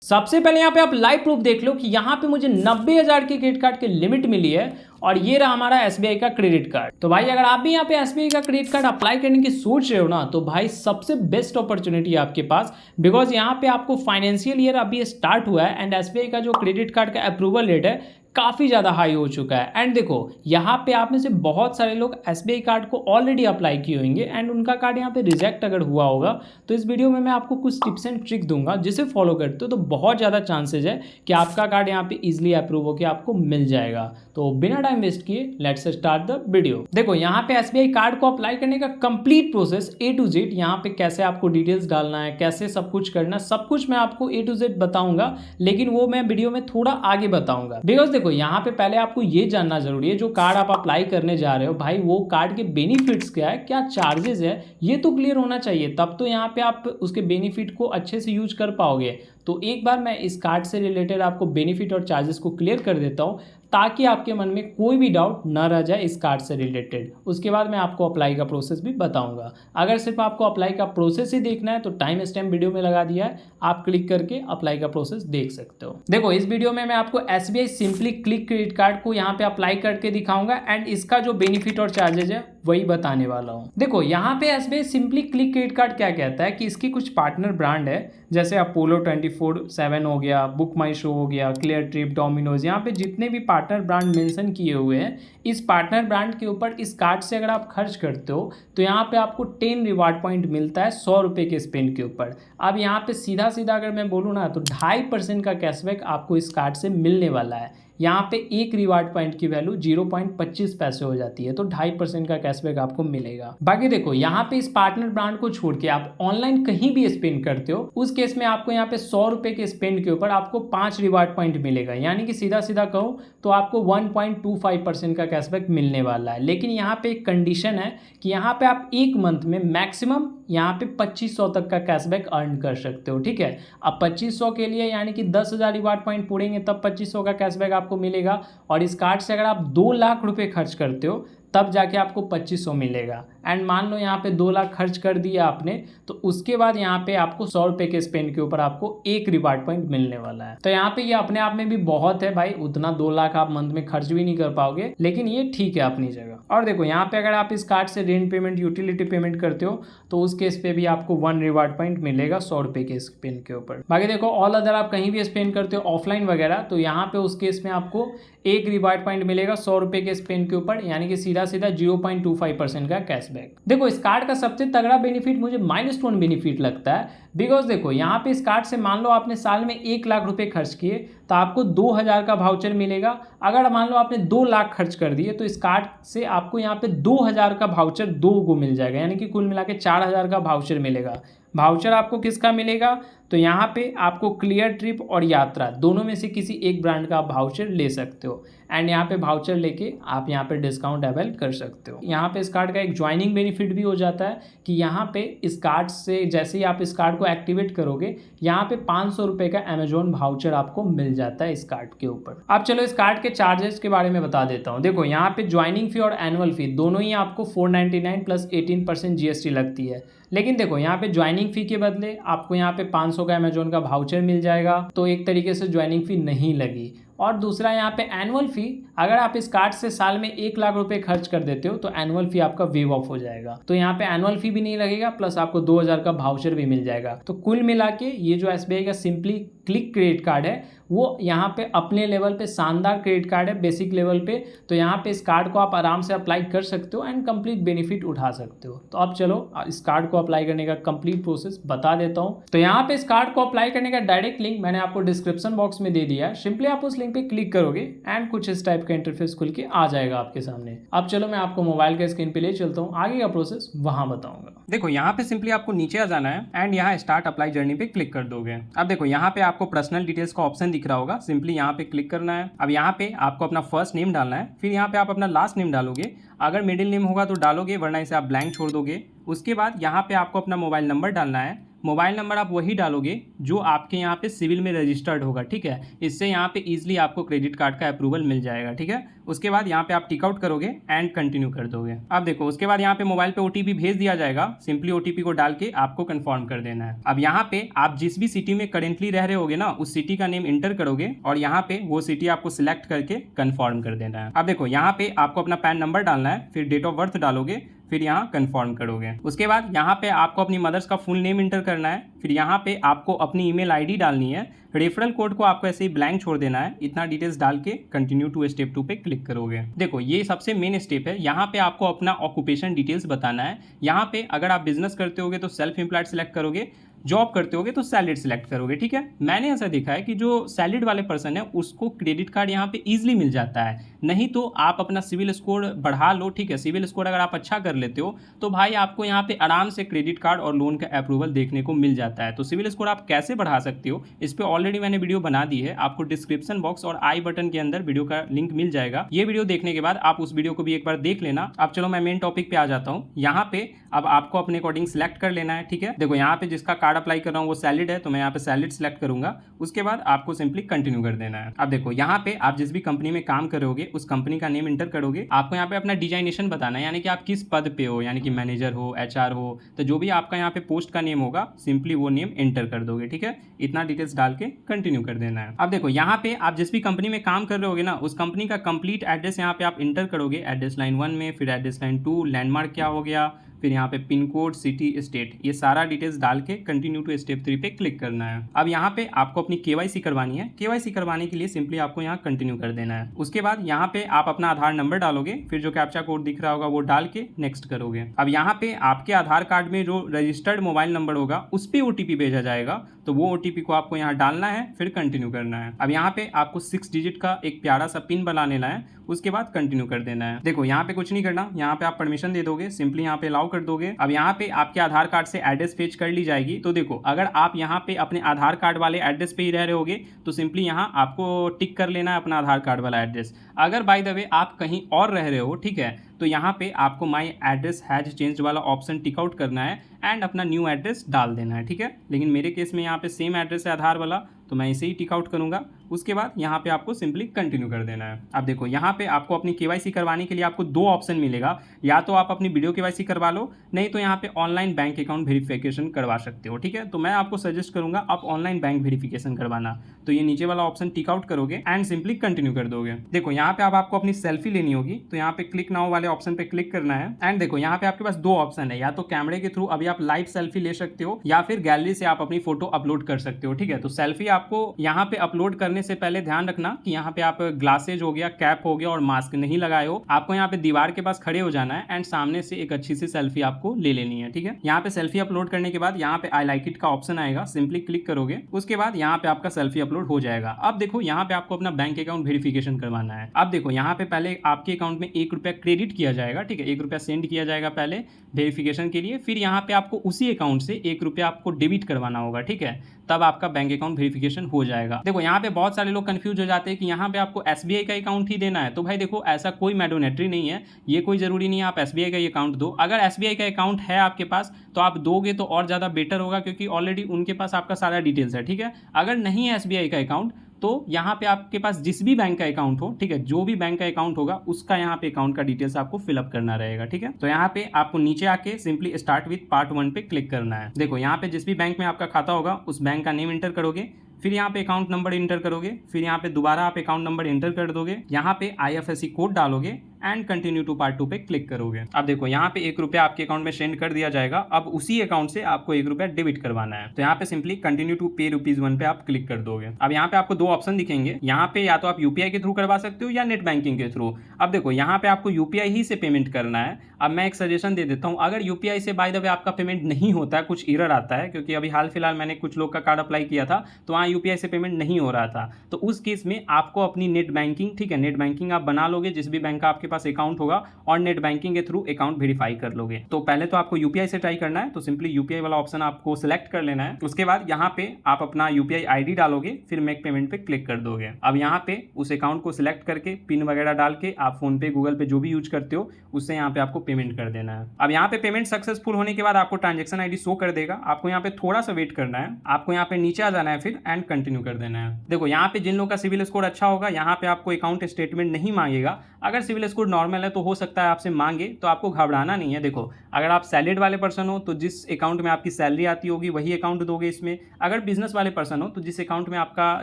सबसे पहले यहाँ पे आप लाइव प्रूफ देख लो कि यहाँ पे मुझे 90,000 की क्रेडिट कार्ड की लिमिट मिली है और ये रहा हमारा एसबीआई का क्रेडिट कार्ड। तो भाई अगर आप भी यहाँ पे एसबीआई का क्रेडिट कार्ड अप्लाई करने की सोच रहे हो ना, तो भाई सबसे बेस्ट अपॉर्चुनिटी है आपके पास, बिकॉज यहाँ पे आपको फाइनेंशियल ईयर अभी स्टार्ट हुआ है एंड एसबीआई का जो क्रेडिट कार्ड का अप्रूवल रेट है काफ़ी ज़्यादा हाई हो चुका है। एंड देखो यहाँ पे आप में से बहुत सारे लोग एसबीआई कार्ड को ऑलरेडी अप्लाई किए होंगे एंड उनका कार्ड यहाँ पे रिजेक्ट अगर हुआ होगा, तो इस वीडियो में मैं आपको कुछ टिप्स एंड ट्रिक दूंगा जिसे फॉलो करते हो तो बहुत ज़्यादा चांसेज है कि आपका कार्ड यहाँ पे इजीली अप्रूव होकर आपको मिल जाएगा। तो बिना टाइम वेस्ट किए लेट्स स्टार्ट द वीडियो। देखो यहाँ पे एसबीआई कार्ड को अप्लाई करने का complete process A to Z, यहाँ पे कैसे आपको डिटेल्स डालना है, कैसे सब कुछ करना, सब कुछ मैं आपको A to Z बताऊंगा, लेकिन वो मैं वीडियो में थोड़ा आगे बताऊंगा। बिकॉज देखो यहाँ पे पहले आपको ये जानना जरूरी है, जो कार्ड आप अप्लाई करने जा रहे हो भाई वो कार्ड के बेनिफिट्स क्या है, क्या चार्जेस है, ये तो क्लियर होना चाहिए, तब तो यहाँ पे आप उसके बेनिफिट को अच्छे से यूज कर पाओगे। तो एक बार मैं इस कार्ड से रिलेटेड आपको बेनिफिट और चार्जेस को क्लियर कर देता हूँ ताकि आपके मन में कोई भी डाउट ना रह जाए इस कार्ड से रिलेटेड। उसके बाद मैं आपको अप्लाई का प्रोसेस भी बताऊंगा। अगर सिर्फ आपको अप्लाई का प्रोसेस ही देखना है तो टाइम स्टैम्प वीडियो में लगा दिया है, आप क्लिक करके अप्लाई का प्रोसेस देख सकते हो। देखो इस वीडियो में मैं आपको SBI simply click credit card को यहाँ पे अप्लाई करके दिखाऊंगा एंड इसका जो बेनिफिट और चार्जेज है वही बताने वाला हूँ। देखो यहाँ पे SBI simply click credit card क्या कहता है कि इसकी कुछ पार्टनर ब्रांड है, जैसे अपोलो 24/7 हो गया, बुक माई शो हो गया, क्लियर ट्रिप, डोमिनोज, यहाँ पे जितने भी पार्टनर ब्रांड मेंशन किए हुए हैं, इस पार्टनर ब्रांड के ऊपर इस कार्ड से अगर आप खर्च करते हो तो यहाँ पे आपको 10 रिवार्ड पॉइंट मिलता है 100 रुपये के स्पेंड के ऊपर। अब यहाँ पे सीधा सीधा अगर मैं बोलूँ ना तो 2.5% का कैशबैक आपको इस कार्ड से मिलने वाला है। यहाँ पे एक रिवार्ड पॉइंट की वैल्यू 0.25 पैसे हो जाती है, तो 2.5% का कैशबैक आपको मिलेगा। बाकी देखो यहाँ पे इस पार्टनर ब्रांड को छोड़ के आप ऑनलाइन कहीं भी स्पेंड करते हो, उस केस में आपको यहाँ पे 100 रुपये के स्पेंड के ऊपर आपको 5 रिवार्ड पॉइंट मिलेगा, यानी कि सीधा सीधा कहूँ तो आपको 1.25% का कैशबैक मिलने वाला है। लेकिन यहाँ पे एक कंडीशन है कि यहाँ पे आप एक मंथ में मैक्सिमम यहाँ पे 2500 तक का कैशबैक अर्न कर सकते हो। ठीक है, अब 2500 के लिए यानी कि 10,000 रिवार्ड पॉइंट पूरेंगे तब 2500 का कैशबैक आपको मिलेगा, और इस कार्ड से अगर आप 2 लाख रुपए खर्च करते हो तब जाके आपको 2500 मिलेगा। एंड मान लो यहाँ पे 2 लाख खर्च कर दिया आपने, तो उसके बाद यहाँ पे आपको 100 रुपये के स्पेंड के ऊपर आपको एक रिवार्ड पॉइंट मिलने वाला है। तो यहाँ पे ये अपने आप में भी बहुत है भाई, उतना 2 लाख आप मंथ में खर्च भी नहीं कर पाओगे, लेकिन ये ठीक है अपनी जगह। और देखो यहाँ पे अगर आप इस कार्ड से रेंट पेमेंट, यूटिलिटी पेमेंट करते हो तो उस केस पे भी आपको 1 रिवार्ड पॉइंट मिलेगा 100 रुपये के स्पेंड के ऊपर। बाकी देखो ऑल अदर आप कहीं भी स्पेंड करते हो ऑफलाइन वगैरह, तो यहाँ पे उस केस में आपको एक रिवार्ड पॉइंट मिलेगा 100 रुपये के स्पेंड के ऊपर, यानी कि सीधा सीधा 0.25% का कैशबैक। देखो इस कार्ड का सबसे तगड़ा बेनिफिट मुझे माइलस्टोन बेनिफिट लगता है, बिकॉज देखो यहाँ पे इस कार्ड से मान लो आपने साल में 1 लाख रुपए खर्च किए तो आपको 2,000 का वाउचर मिलेगा। अगर मान लो आपने 2 लाख खर्च कर दिए तो इस कार्ड से आपको यहाँ पे 2,000 का वाउचर 2 को मिल जाएगा, यानी कि कुल मिला के 4,000 का वाउचर मिलेगा। वाउचर आपको किसका मिलेगा, तो यहाँ पे आपको क्लियर ट्रिप और यात्रा दोनों में से किसी एक ब्रांड का आप वाउचर ले सकते हो एंड यहाँ पे वाउचर लेके आप यहाँ पे डिस्काउंट अवेल कर सकते हो। यहाँ पे इस कार्ड का एक ज्वाइनिंग बेनिफिट भी हो जाता है कि यहाँ पे इस कार्ड से जैसे ही आप इस कार्ड को एक्टिवेट करोगे यहाँ पे 500 रुपये का अमेजोन वाउचर आपको मिल जाता है इस कार्ड के ऊपर। अब चलो इस कार्ड के चार्जेस के बारे में बता देता हूँ। देखो यहाँ पे ज्वाइनिंग फी और एनुअल फी दोनों ही आपको 499 प्लस 18% GST लगती है, लेकिन देखो यहाँ पे ज्वाइनिंग फी के बदले आपको यहाँ पे 500 का अमेजोन का वाउचर मिल जाएगा, तो एक तरीके से ज्वाइनिंग फी नहीं लगी। और दूसरा यहाँ पे एनुअल फी, अगर आप इस कार्ड से साल में 1 लाख रुपए खर्च कर देते हो तो एनुअल फी आपका वेव ऑफ हो जाएगा, तो यहाँ पे एनुअल फी भी नहीं लगेगा, प्लस आपको 2,000 का वाउचर भी मिल जाएगा। तो कुल मिला के ये जो एसबीआई का सिंपली क्लिक क्रेडिट कार्ड है वो यहाँ पे अपने लेवल पे शानदार क्रेडिट कार्ड है, बेसिक लेवल पे। तो यहाँ पे इस कार्ड को आप आराम से अप्लाई कर सकते हो एंड कंप्लीट बेनिफिट उठा सकते हो। तो अब चलो इस कार्ड को अप्लाई करने का कंप्लीट प्रोसेस बता देता हूँ। तो यहाँ पे इस कार्ड को अप्लाई करने का डायरेक्ट लिंक मैंने आपको डिस्क्रिप्शन बॉक्स में दे दिया है, सिंपली आप उस लिंक पे क्लिक करोगे एंड कुछ इस टाइप का इंटरफेस खुल के आ जाएगा आपके सामने। अब चलो मैं आपको मोबाइल के स्क्रीन पे ले चलता हूँ, आगे का प्रोसेस वहां बताऊंगा। देखो यहाँ पे सिंपली आपको नीचे आ जाना है एंड यहाँ स्टार्ट अप्लाई जर्नी पे क्लिक कर दोगे। अब देखो यहाँ पे आपको पर्सनल डिटेल्स का ऑप्शन दिख रहा होगा, सिंपली यहाँ पे क्लिक करना है। अब यहाँ पे आपको अपना फर्स्ट नेम डालना है, फिर यहाँ पे आप अपना लास्ट नेम डालोगे, अगर मिडिल नेम होगा तो डालोगे वरना इसे आप ब्लैंक छोड़ दोगे। उसके बाद यहाँ पे आपको अपना मोबाइल नंबर डालना है, मोबाइल नंबर आप वही डालोगे जो आपके यहाँ पे सिविल में रजिस्टर्ड होगा। ठीक है, इससे यहाँ पे इजीली आपको क्रेडिट कार्ड का अप्रूवल मिल जाएगा। ठीक है, उसके बाद यहाँ पे आप टिक आउट करोगे एंड कंटिन्यू कर दोगे। अब देखो उसके बाद यहाँ पे मोबाइल पे ओटीपी भेज दिया जाएगा, सिंपली ओटीपी को डाल के आपको कंफर्म कर देना है। अब यहाँ पे आप जिस भी सिटी में करेंटली रह रहे होगे ना, उस सिटी का नेम इंटर करोगे और यहाँ पे वो सिटी आपको सिलेक्ट करके कंफर्म कर देना है। अब देखो यहाँ पे आपको अपना पैन नंबर डालना है, फिर डेट ऑफ बर्थ डालोगे, फिर यहाँ कंफर्म करोगे। उसके बाद यहाँ पे आपको अपनी मदर्स का फुल नेम इंटर करना है, फिर यहाँ पे आपको अपनी ईमेल आईडी डालनी है, रेफरल कोड को आपको ऐसे ही ब्लैंक छोड़ देना है। इतना डिटेल्स डाल के कंटिन्यू टू स्टेप 2 पे क्लिक करोगे। देखो ये सबसे मेन स्टेप है, यहाँ पे आपको अपना ऑक्यूपेशन डिटेल्स बताना है। यहाँ पे अगर आप बिजनेस करते होगे तो सेल्फ एम्प्लॉयड सेलेक्ट करोगे, जॉब करते होगे तो सैलरीड सिलेक्ट करोगे। ठीक है, मैंने ऐसा देखा है कि जो सैलरीड वाले पर्सन है उसको क्रेडिट कार्ड यहाँ पे इजीली मिल जाता है। नहीं तो आप अपना सिविल स्कोर बढ़ा लो, ठीक है, सिविल स्कोर अगर आप अच्छा कर लेते हो तो भाई आपको यहाँ पे आराम से क्रेडिट कार्ड और लोन का अप्रूवल देखने को मिल जाता है। तो सिविल स्कोर आप कैसे बढ़ा सकते हो इस पर ऑलरेडी मैंने वीडियो बना दी है, आपको डिस्क्रिप्शन बॉक्स और आई बटन के अंदर वीडियो का लिंक मिल जाएगा। ये वीडियो देखने के बाद आप उस वीडियो को भी एक बार देख लेना। अब चलो मैं मेन टॉपिक पे आ जाता हूँ। यहाँ पे अब आपको अपने अकॉर्डिंग सिलेक्ट कर लेना है। ठीक है, देखो यहाँ पे जिसका कार्ड अप्लाई कर रहा हूँ वो सैलरीड है तो मैं यहाँ पे सैलरीड सिलेक्ट करूंगा। उसके बाद आपको सिंपली कंटिन्यू कर देना है। अब देखो यहाँ पे आप जिस भी कंपनी में काम करोगे उस कंपनी का नेम इंटर करोगे। आपको यहाँ पे अपना डिजाइनेशन बताना है, यानी कि आप किस पद पे हो, यानी कि मैनेजर हो, एचआर हो, तो जो भी आपका यहाँ पे पोस्ट का नेम होगा सिंपली वो नेम एंटर कर दोगे। ठीक है, इतना डिटेल्स डाल के कंटिन्यू कर देना है। अब देखो यहाँ पे आप जिस भी कंपनी में काम कर रहे होगे ना उस कंपनी का कंप्लीट एड्रेस यहाँ पे आप इंटर करोगे, एड्रेस लाइन 1 में, फिर एड्रेस लाइन 2, लैंडमार्क क्या हो गया, फिर यहाँ पे पिन कोड, सिटी, स्टेट, ये सारा डिटेल्स डाल के कंटिन्यू टू स्टेप 3 पे क्लिक करना है। अब यहाँ पे आपको अपनी केवाईसी करवानी है। केवाईसी करवाने के लिए सिंपली आपको यहाँ कंटिन्यू कर देना है। उसके बाद यहाँ पे आप अपना आधार नंबर डालोगे, फिर जो कैप्चा कोड दिख रहा होगा वो डाल के नेक्स्ट करोगे। अब यहाँ पे आपके आधार कार्ड में जो रजिस्टर्ड मोबाइल नंबर होगा उस पर ओटीपी भेजा जाएगा, तो वो ओटीपी को आपको यहाँ डालना है, फिर कंटिन्यू करना है। अब यहाँ पे आपको 6 डिजिट का एक प्यारा सा पिन बना लेना है, उसके बाद कंटिन्यू कर देना है। देखो यहाँ पे कुछ नहीं करना, यहाँ पे आप परमिशन दे दोगे, सिंपली यहाँ पे अलाउ कर दोगे। अब यहाँ पे आपके आधार कार्ड से एड्रेस फेच कर ली जाएगी। तो देखो अगर आप यहाँ पे अपने आधार कार्ड वाले एड्रेस पे ही रह रहे होगे तो सिंपली यहाँ आपको टिक कर लेना है अपना आधार कार्ड वाला एड्रेस। अगर बाय द वे आप कहीं और रह रहे हो, ठीक है, तो यहाँ पे आपको माई एड्रेस हैज चेंज वाला ऑप्शन टिक आउट करना है एंड अपना न्यू एड्रेस डाल देना है। ठीक है, लेकिन मेरे केस में यहाँ पे सेम एड्रेस है आधार वाला, तो मैं इसे ही टिक आउट करूंगा। उसके बाद यहाँ पे आपको सिंपली कंटिन्यू कर देना है। अब देखो यहाँ पे आपको अपनी केवाईसी करवाने के लिए आपको 2 ऑप्शन मिलेगा, या तो आप अपनी वीडियो केवाईसी करवा लो, नहीं तो यहाँ पे ऑनलाइन बैंक अकाउंट वेरिफिकेशन करवा सकते हो। ठीक है, तो मैं आपको सजेस्ट करूंगा आप ऑनलाइन बैंक वेरिफिकेशन करवाना। तो ये नीचे वाला ऑप्शन टिक आउट करोगे एंड सिंपली कंटिन्यू कर दोगे। देखो यहाँ पे अब आपको अपनी सेल्फी लेनी होगी, तो यहाँ पे क्लिक नाउ वाले ऑप्शन पे क्लिक करना है एंड देखो यहाँ पे आपके पास 2 ऑप्शन है, या तो कैमरे के थ्रू अभी आप लाइव सेल्फी ले सकते हो या फिर गैलरी से आप अपनी फोटो अपलोड कर सकते हो। ठीक है, तो सेल्फी आपको यहाँ पे अपलोड करने से पहले ध्यान रखना कि यहाँ पे आप ग्लासेज हो गया, कैप हो गया और मास्क नहीं लगाए हो। आपको यहाँ पे दीवार के पास खड़े हो जाना है एंड सामने से एक अच्छी सी सेल्फी आपको ले लेनी है। ठीक है, यहाँ पे सेल्फी अपलोड करने के बाद यहाँ पे आई लाइक इट का ऑप्शन आएगा, सिंपली क्लिक करोगे, उसके बाद यहाँ पे आपका सेल्फी अपलोड हो जाएगा। अब देखो यहाँ पे आपको अपना बैंक अकाउंट वेरिफिकेशन करवाना है। अब देखो यहाँ पे पहले आपके अकाउंट में 1 रुपया क्रेडिट किया जाएगा। ठीक है, 1 रुपया सेंड किया जाएगा पहले वेरिफिकेशन के लिए, फिर यहाँ पे आपको उसी अकाउंट से 1 रुपया आपको डेबिट करवाना होगा। ठीक है, तब आपका बैंक अकाउंट वेरिफिकेशन हो जाएगा। देखो यहाँ पे बहुत सारे लोग कंफ्यूज हो जाते हैं कि यहाँ पे आपको एसबीआई का अकाउंट ही देना है। तो भाई देखो ऐसा कोई मैंडेटरी नहीं है, ये कोई जरूरी नहीं है आप एसबीआई का ही अकाउंट दो। अगर एसबीआई का अकाउंट है आपके पास तो आप दोगे तो और ज़्यादा बेटर होगा, क्योंकि ऑलरेडी उनके पास आपका सारा डिटेल्स है। ठीक है, अगर नहीं है एसबीआई का अकाउंट तो यहाँ पे आपके पास जिस भी बैंक का अकाउंट हो, ठीक है, जो भी बैंक का अकाउंट होगा उसका यहाँ पे अकाउंट का डिटेल्स आपको फिलअप करना रहेगा। ठीक है, तो यहाँ पे आपको नीचे आके सिंपली स्टार्ट विथ पार्ट 1 पे क्लिक करना है। देखो यहाँ पे जिस भी बैंक में आपका खाता होगा उस बैंक का नेम इंटर करोगे, फिर यहाँ पे अकाउंट नंबर इंटर करोगे, फिर यहाँ पे दोबारा आप अकाउंट नंबर इंटर कर दोगे, यहाँ पे IFSC कोड डालोगे एंड कंटिन्यू टू पार्ट 2 पे क्लिक करोगे। अब देखो यहाँ पे 1 रुपया आपके अकाउंट में सेंड कर दिया जाएगा। अब उसी अकाउंट से आपको 1 रुपया डेबिट करवाना है, तो यहाँ पे सिंपली कंटिन्यू टू पे ₹1 पे आप क्लिक कर दोगे। अब यहाँ पे आपको 2 ऑप्शन दिखेंगे, यहाँ पे या तो आप यूपीआई के थ्रू करवा सकते हो या नेट बैंकिंग के थ्रू। अब देखो यहाँ पे आपको यूपीआई ही से पेमेंट करना है। अब मैं एक सजेशन दे देता हूँ, अगर यूपीआई से बाय द वे आपका पेमेंट नहीं होता है, कुछ एरर आता है, क्योंकि अभी हाल फिलहाल मैंने कुछ लोग का कार्ड अप्लाई किया था तो वहाँ यूपीआई से पेमेंट नहीं हो रहा था, तो उस केस में आपको अपनी नेट बैंकिंग, ठीक है, नेट बैंकिंग आप बना लोगे जिस भी बैंक का आपके पास अकाउंट होगा और नेट बैंकिंग के थ्रू अकाउंट वेरीफाई कर लोगे। तो पहले तो आपको यूपीआई से ट्राई करना है, तो सिंपली यूपीआई वाला ऑप्शन आपको सिलेक्ट कर लेना है। उसके बाद यहाँ पे आप अपना यूपीआई आईडी डालोगे, फिर मेक पेमेंट पे क्लिक कर दोगे। अब यहाँ पे उस अकाउंट को सिलेक्ट करके पिन वगैरह डाल के आप फोन पे, गूगल पे जो भी यूज करते हो उससे यहाँ पे आपको पेमेंट कर देना है। अब यहाँ पे पेमेंट सक्सेसफुल होने के बाद आपको ट्रांजेक्शन आईडी शो कर देगा। आपको यहाँ पे थोड़ा सा वेट करना है, आपको यहाँ पे नीचे आ जाना है फिर एंड कंटिन्यू कर देना है। देखो यहाँ पे जिन लोगों का सिविल स्कोर अच्छा होगा यहाँ पे आपको अकाउंट स्टेटमेंट नहीं मांगेगा। अगर सिविल स्कोर नॉर्मल है तो हो सकता है आपसे मांगे, तो आपको घबराना नहीं है। देखो अगर आप सैलरीड वाले पर्सन हो तो जिस अकाउंट में आपकी सैलरी आती होगी वही अकाउंट दोगे इसमें। अगर बिजनेस वाले पर्सन हो तो जिस अकाउंट में आपका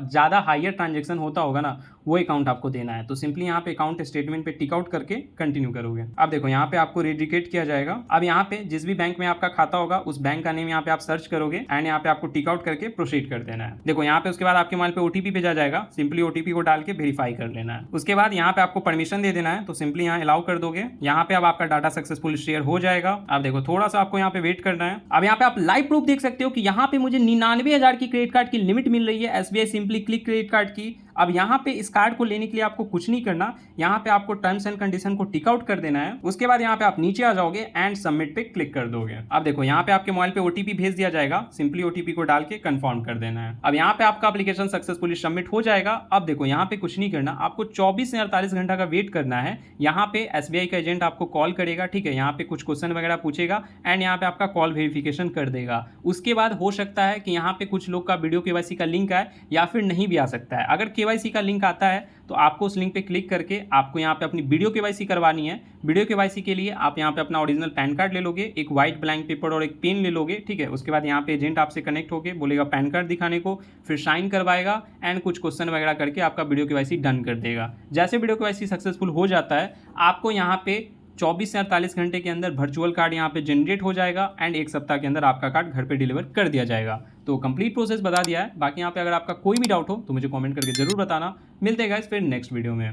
ज़्यादा हायर ट्रांजेक्शन होता होगा ना वो अकाउंट आपको देना है। तो सिंपली यहाँ पे अकाउंट स्टेटमेंट पे टिक आउट करके कंटिन्यू करोगे। अब देखो यहाँ पे आपको रेडिकेट किया जाएगा। अब यहाँ पे जिस भी बैंक में आपका खाता होगा उस बैंक का नेम यहाँ पे आप सर्च करोगे एंड यहाँ पे आपको टिक आउट करके प्रोसीड कर देना है। देखो यहाँ पे उसके बाद आपके मोबाइल पे ओटीपी भेजा जाएगा, सिंपली ओटीपी को डाल के वेरीफाई कर लेना है। उसके बाद यहाँ पे आपको परमिशन दे देना है, तो सिंपली यहाँ अलाउ कर दोगे। यहाँ पे अब आपका डाटा सक्सेसफुल शेयर हो जाएगा। अब देखो थोड़ा सा आपको यहाँ पे वेट करना है। अब यहाँ पे आप लाइव प्रूफ देख सकते हो कि यहाँ पे मुझे 99,000 की क्रेडिट कार्ड की लिमिट मिल रही है SBI simply click credit card की। अब यहाँ पे इस कार्ड को लेने के लिए आपको कुछ नहीं करना, यहाँ पे आपको टर्म्स एंड कंडीशन को टिक आउट कर देना है। उसके बाद यहाँ पे आप नीचे आ जाओगे एंड सबमिट पे क्लिक कर दोगे। अब देखो यहाँ पे आपके मोबाइल पे ओटीपी भेज दिया जाएगा, सिंपली ओटीपी को डाल के कंफर्म कर देना है। अब यहाँ पे आपका एप्लीकेशन सक्सेसफुली सबमिट हो जाएगा। अब देखो यहाँ पे कुछ नहीं करना, आपको 24 से 48 घंटा का वेट करना है। यहाँ पे SBI का एजेंट आपको कॉल करेगा, ठीक है, यहाँ पे कुछ क्वेश्चन वगैरह पूछेगा एंड यहाँ पे आपका कॉल वेरिफिकेशन कर देगा। उसके बाद हो सकता है कि यहाँ पे कुछ लोग का वीडियो KYC का लिंक आए या फिर नहीं भी आ सकता है। अगर KYC का लिंक आता है तो आपको उस लिंक पे क्लिक करके आपको यहाँ पे अपनी वीडियो KYC करवानी है। वीडियो KYC के लिए आप यहाँ पे अपना ओरिजिनल पैन कार्ड ले लोगे, एक व्हाइट ब्लैंक पेपर और एक पेन ले लोगे, ठीक है। उसके बाद यहाँ पे एजेंट आपसे कनेक्ट होके बोलेगा पैन कार्ड दिखाने को, फिर साइन करवाएगा एंड कुछ क्वेश्चन वगैरह करके आपका वीडियो KYC डन कर देगा। जैसे वीडियो KYC सक्सेसफुल हो जाता है आपको यहाँ पे 24 से 48 घंटे के अंदर वर्चुअल कार्ड यहाँ पे जनरेट हो जाएगा एंड 1 सप्ताह के अंदर आपका कार्ड घर पे डिलीवर कर दिया जाएगा। तो कंप्लीट प्रोसेस बता दिया है। बाकी यहाँ पे अगर आपका कोई भी डाउट हो तो मुझे कमेंट करके जरूर बताना। मिलते हैं गाइस फिर नेक्स्ट वीडियो में।